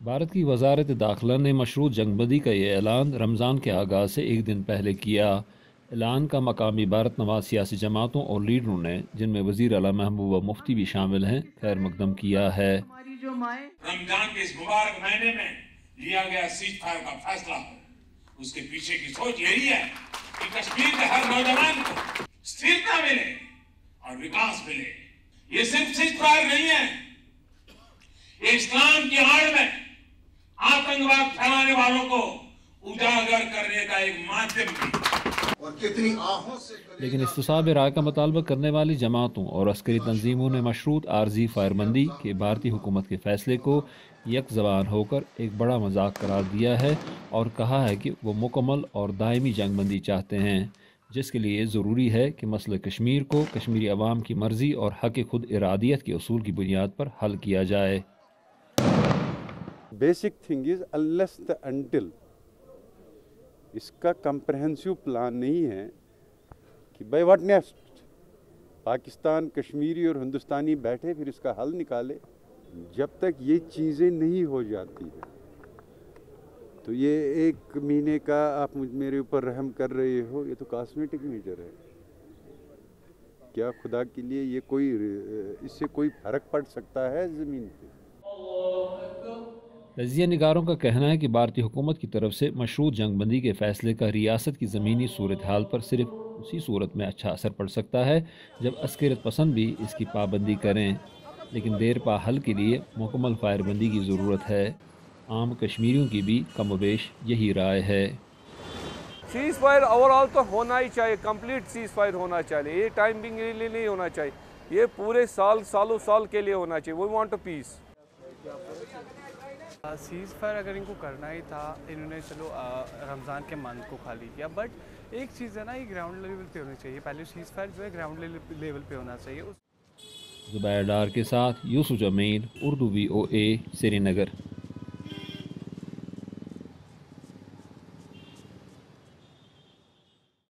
भारत की वजारत दाखिला ने मशरूत जंगबंदी का ये ऐलान रमज़ान के आगाज़ से एक दिन पहले किया। ऐलान का मकामी भारत नवाज सियासी जमातों और लीडरों ने, जिनमें वज़ीर आला महबूबा मुफ्ती भी शामिल हैं, खैर मकदम किया है। रमजान के इस मुबारक महीने में लिया गया सीज फायर का फैसला, उसके पीछे की सोच यही है कि कश्मीर के हर नौजवान को स्थिरता मिले और विकास मिले। ये सिर्फ सीज फायर नहीं है, ये इस्लाम की आड़ में आतंकवाद फैलाने वालों को उजागर करने का एक माध्यम भी। और कितनी आहों से लेकिन इस्तिसाब राय का मुतालबा करने वाली जमातों और अस्करी तंजीमों ने मशरूत आर्जी फायरबंदी के भारतीय हुकूमत के फैसले को यक ज़बान होकर एक बड़ा मजाक करार दिया है और कहा है कि वो मुकम्मल और दायमी जंगबंदी चाहते हैं, जिसके लिए ज़रूरी है कि मसले कश्मीर को कश्मीरी अवाम की मर्ज़ी और हक़ खुद इरादियत के असूल की बुनियाद पर हल किया जाए। Basic thing is unless the until इसका कंप्रहेंसिव प्लान नहीं है कि by what next Pakistan, Kashmiri और हिंदुस्तानी बैठे फिर इसका हल निकाले। जब तक ये चीज़ें नहीं हो जाती है तो ये एक महीने का आप मेरे ऊपर रहम कर रहे हो, ये तो कॉस्मेटिक मेजर है। क्या खुदा के लिए ये कोई इससे कोई फर्क पड़ सकता है ज़मीन पे? तजिया निगारों का कहना है कि भारतीय हुकूमत की तरफ से मशरूत जंगबंदी के फैसले का रियासत की ज़मीनी सूरत हाल पर सिर्फ उसी सूरत में अच्छा असर पड़ सकता है जब अस्करियत पसंद भी इसकी पाबंदी करें, लेकिन देर पा हल के लिए मुकम्मल फायरबंदी की ज़रूरत है। आम कश्मीरियों की भी कमोबेश यही राय है। सीज फायर ओवरऑल तो होना ही चाहिए, कंप्लीट सीज फायर होना चाहिए, ये टाइम बिंग के लिए नहीं होना चाहिए, ये पूरे सालों साल के लिए होना चाहिए। We want a peace. Ceasefire अगर इनको करना ही था, इन्होंने चलो रमज़ान के मंथ को खाली किया, बट एक चीज़ है ना, ये ग्राउंड लेवल पे होनी चाहिए। पहले सीज़ फायर जो है ग्राउंड लेवल पे होना चाहिए। ज़ुबैर डार के साथ यूसुफ जमील, उर्दू VOA, श्रीनगर।